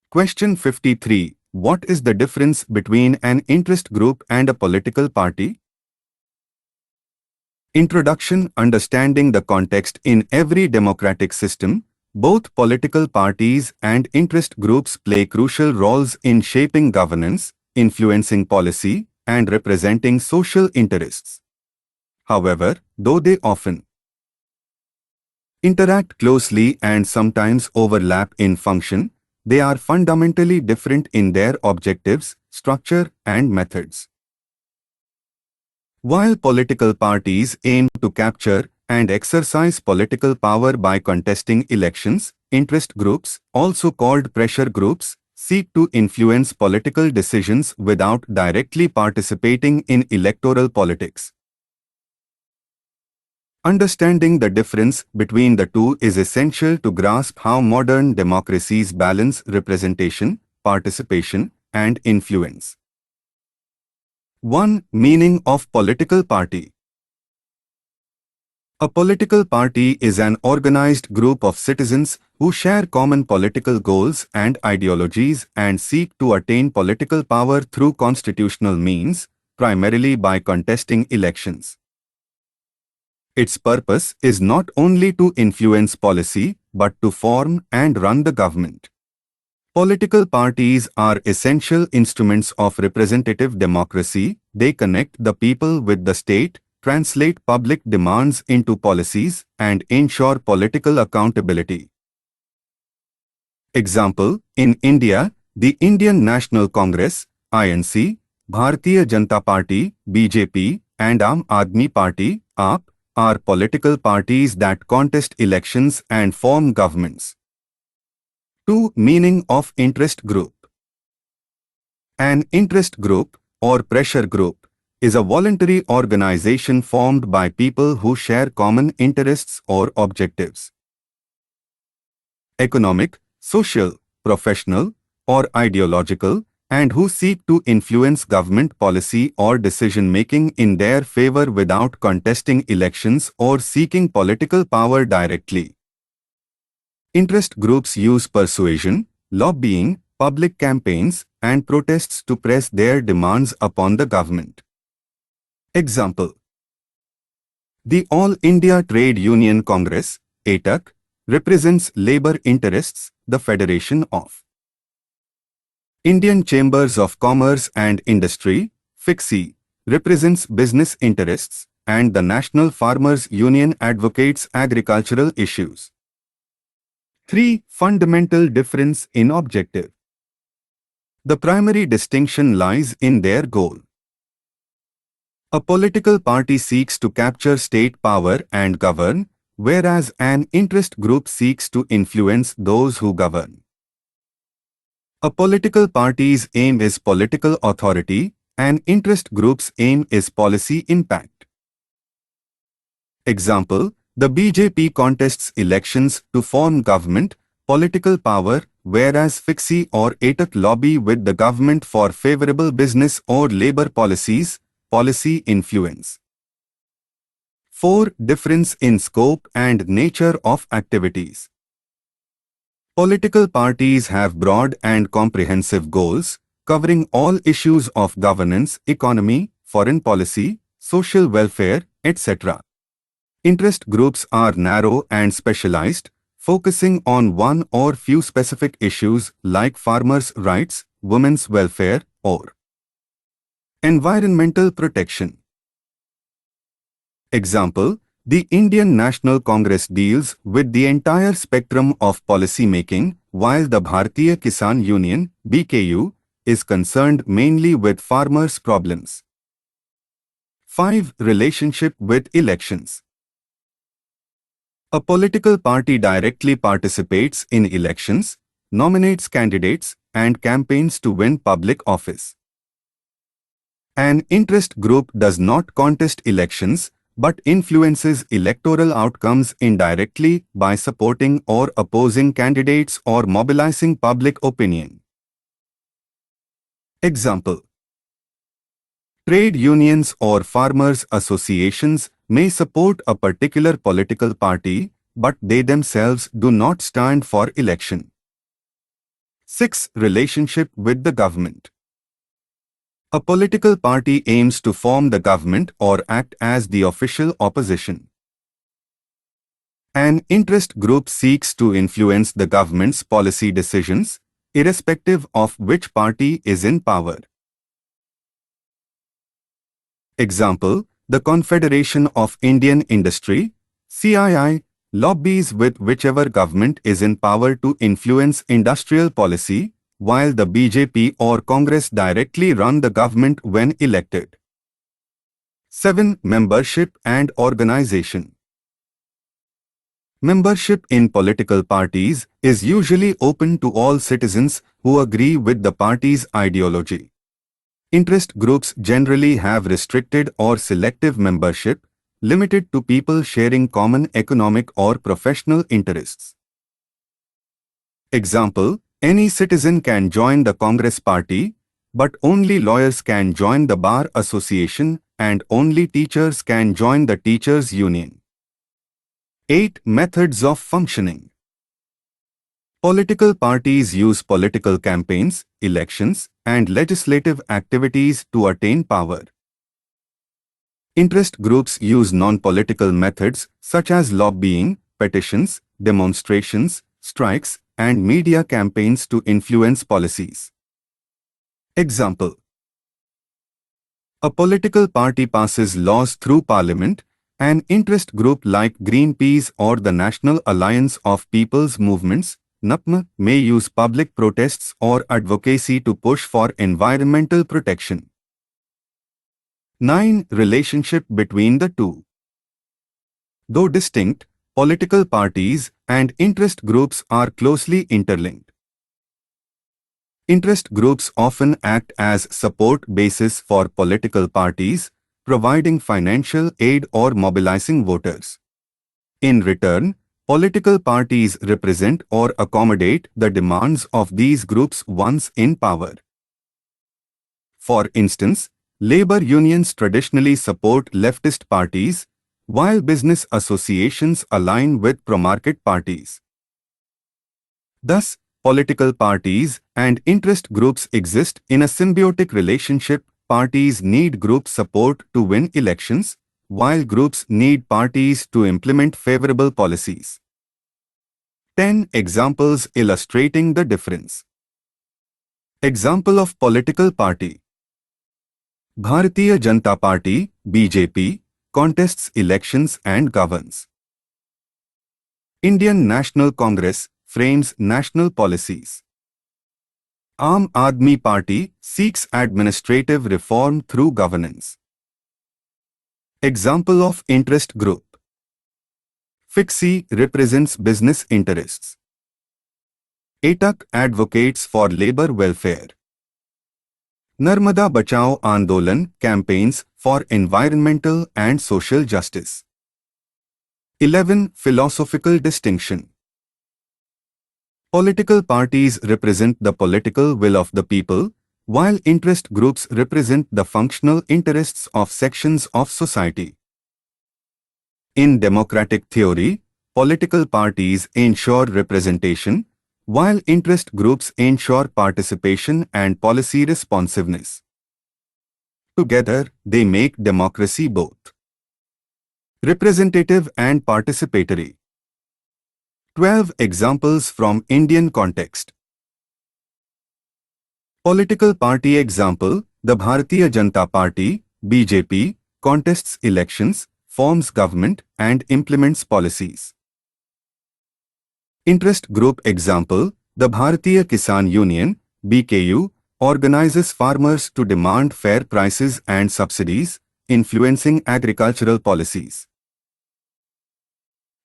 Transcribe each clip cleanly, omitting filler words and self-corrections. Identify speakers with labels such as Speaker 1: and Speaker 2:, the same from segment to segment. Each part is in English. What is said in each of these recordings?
Speaker 1: Question 53. What is the difference between an interest group and a political party? Introduction. Understanding the context. In every democratic system, both political parties and interest groups play crucial roles in shaping governance, influencing policy, and representing social interests. However, though they often interact closely and sometimes overlap in function, they are fundamentally different in their objectives, structure, and methods. While political parties aim to capture and exercise political power by contesting elections, interest groups, also called pressure groups, seek to influence political decisions without directly participating in electoral politics. Understanding the difference between the two is essential to grasp how modern democracies balance representation, participation, and influence. 1. Meaning of political party. A political party is an organized group of citizens who share common political goals and ideologies and seek to attain political power through constitutional means, primarily by contesting elections. Its purpose is not only to influence policy, but to form and run the government. Political parties are essential instruments of representative democracy. They connect the people with the state, translate public demands into policies, and ensure political accountability. Example, in India, the Indian National Congress, INC, Bharatiya Janata Party, BJP, and Aam Aadmi Party, AAP, are political parties that contest elections and form governments. 2. Meaning of interest group. An interest group, or pressure group, is a voluntary organization formed by people who share common interests or objectives. Economic, social, professional, or ideological, and who seek to influence government policy or decision-making in their favor without contesting elections or seeking political power directly. Interest groups use persuasion, lobbying, public campaigns, and protests to press their demands upon the government. Example: the All India Trade Union Congress, ATUC, represents labor interests. The Federation of Indian Chambers of Commerce and Industry, FICCI, represents business interests, and the National Farmers Union advocates agricultural issues. 3. Fundamental difference in objective. The primary distinction lies in their goal. A political party seeks to capture state power and govern, whereas an interest group seeks to influence those who govern. A political party's aim is political authority, an interest group's aim is policy impact. Example: the BJP contests elections to form government, political power, whereas FICCI or ATUC lobby with the government for favorable business or labor policies, policy influence. 4. Difference in scope and nature of activities. Political parties have broad and comprehensive goals, covering all issues of governance, economy, foreign policy, social welfare, etc. Interest groups are narrow and specialized, focusing on one or few specific issues like farmers' rights, women's welfare, or environmental protection. Example: the Indian National Congress deals with the entire spectrum of policy making, while the Bharatiya Kisan Union, BKU, is concerned mainly with farmers' problems. 5. Relationship with elections. A political party directly participates in elections, nominates candidates, and campaigns to win public office. An interest group does not contest elections, but influences electoral outcomes indirectly by supporting or opposing candidates or mobilizing public opinion. Example: trade unions or farmers' associations may support a particular political party, but they themselves do not stand for election. 6. Relationship with the government. A political party aims to form the government or act as the official opposition. An interest group seeks to influence the government's policy decisions, irrespective of which party is in power. Example: the Confederation of Indian Industry (CII) lobbies with whichever government is in power to influence industrial policy, while the BJP or Congress directly run the government when elected. 7. Membership and organization. Membership in political parties is usually open to all citizens who agree with the party's ideology. Interest groups generally have restricted or selective membership, limited to people sharing common economic or professional interests. Example: any citizen can join the Congress party, but only lawyers can join the Bar Association and only teachers can join the Teachers' Union. 8. Methods of functioning. Political parties use political campaigns, elections, and legislative activities to attain power. Interest groups use non-political methods such as lobbying, petitions, demonstrations, strikes, and media campaigns to influence policies. Example: a political party passes laws through parliament. An interest group like Greenpeace or the National Alliance of People's Movements (NAPM) may use public protests or advocacy to push for environmental protection. 9. Relationship between the two. Though distinct, political parties and interest groups are closely interlinked. Interest groups often act as support bases for political parties, providing financial aid or mobilizing voters. In return, political parties represent or accommodate the demands of these groups once in power. For instance, labor unions traditionally support leftist parties, while business associations align with pro-market parties. Thus, political parties and interest groups exist in a symbiotic relationship. Parties need group support to win elections, while groups need parties to implement favorable policies. 10 examples illustrating the difference. Example of political party. Bharatiya Janata Party (BJP) contests elections and governs. Indian National Congress frames national policies. Aam Aadmi Party seeks administrative reform through governance. Example of interest group. FICSI represents business interests. ATAK advocates for labor welfare. Narmada Bachao Andolan campaigns for environmental and social justice. 11. Philosophical distinction. Political parties represent the political will of the people, while interest groups represent the functional interests of sections of society. In democratic theory, political parties ensure representation, while interest groups ensure participation and policy responsiveness. Together, they make democracy both representative and participatory. 12 examples from Indian context. Political party example: the Bharatiya Janata Party (BJP) contests elections, forms government, and implements policies. Interest group example: the Bharatiya Kisan Union (BKU) organizes farmers to demand fair prices and subsidies, influencing agricultural policies.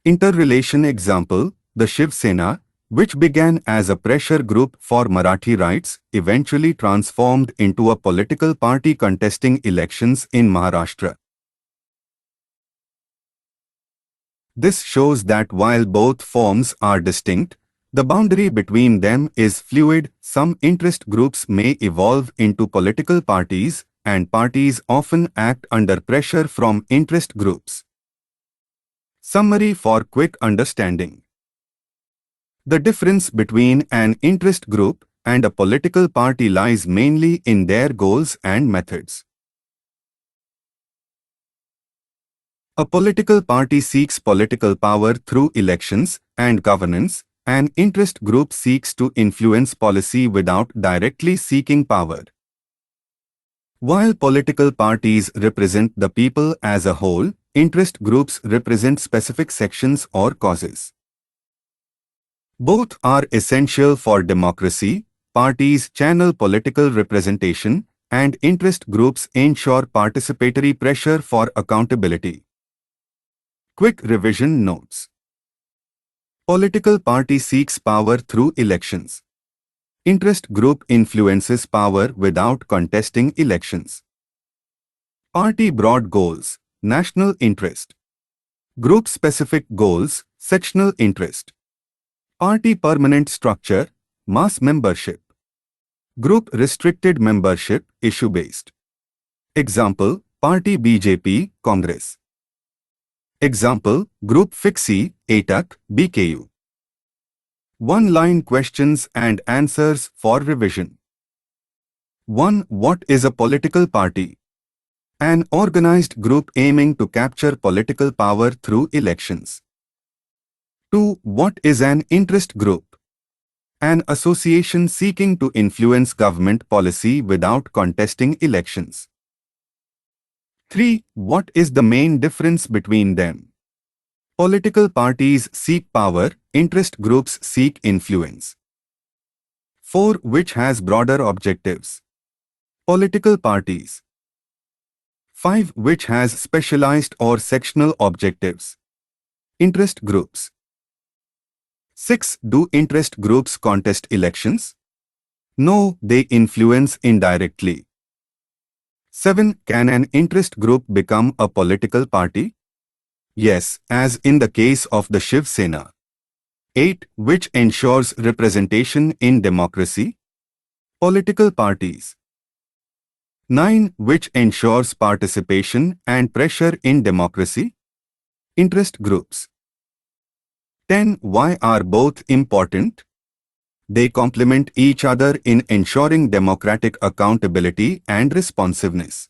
Speaker 1: Interrelation example: the Shiv Sena, which began as a pressure group for Marathi rights, eventually transformed into a political party contesting elections in Maharashtra. This shows that while both forms are distinct, the boundary between them is fluid. Some interest groups may evolve into political parties, and parties often act under pressure from interest groups. Summary for quick understanding. The difference between an interest group and a political party lies mainly in their goals and methods. A political party seeks political power through elections and governance. An interest group seeks to influence policy without directly seeking power. While political parties represent the people as a whole, interest groups represent specific sections or causes. Both are essential for democracy. Parties channel political representation, and interest groups ensure participatory pressure for accountability. Quick revision notes. Political party seeks power through elections. Interest group influences power without contesting elections. Party broad goals, national interest. Group specific goals, sectional interest. Party permanent structure, mass membership. Group restricted membership, issue-based. Example, Party BJP, Congress. Example, Group FIXI, ATAC, BKU. One-line questions and answers for revision. 1. What is a political party? An organized group aiming to capture political power through elections. 2. What is an interest group? An association seeking to influence government policy without contesting elections. 3. What is the main difference between them? Political parties seek power, interest groups seek influence. 4. Which has broader objectives? Political parties. 5. Which has specialized or sectional objectives? Interest groups. 6. Do interest groups contest elections? No, they influence indirectly. 7. Can an interest group become a political party? Yes, as in the case of the Shiv Sena. 8. Which ensures representation in democracy? Political parties. 9. Which ensures participation and pressure in democracy? Interest groups. 10. Why are both important? They complement each other in ensuring democratic accountability and responsiveness.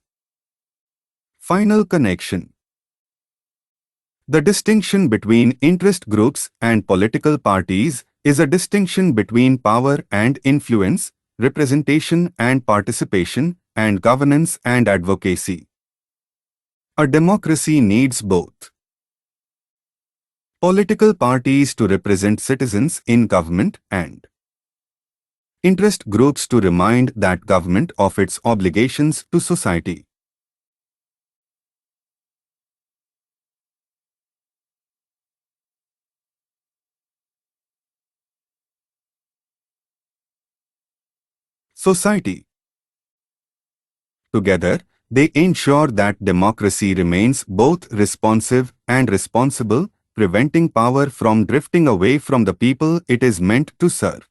Speaker 1: Final connection. The distinction between interest groups and political parties is a distinction between power and influence, representation and participation, and governance and advocacy. A democracy needs both. Political parties to represent citizens in government and interest groups to remind that government of its obligations to society. Society. Together, they ensure that democracy remains both responsive and responsible, preventing power from drifting away from the people it is meant to serve.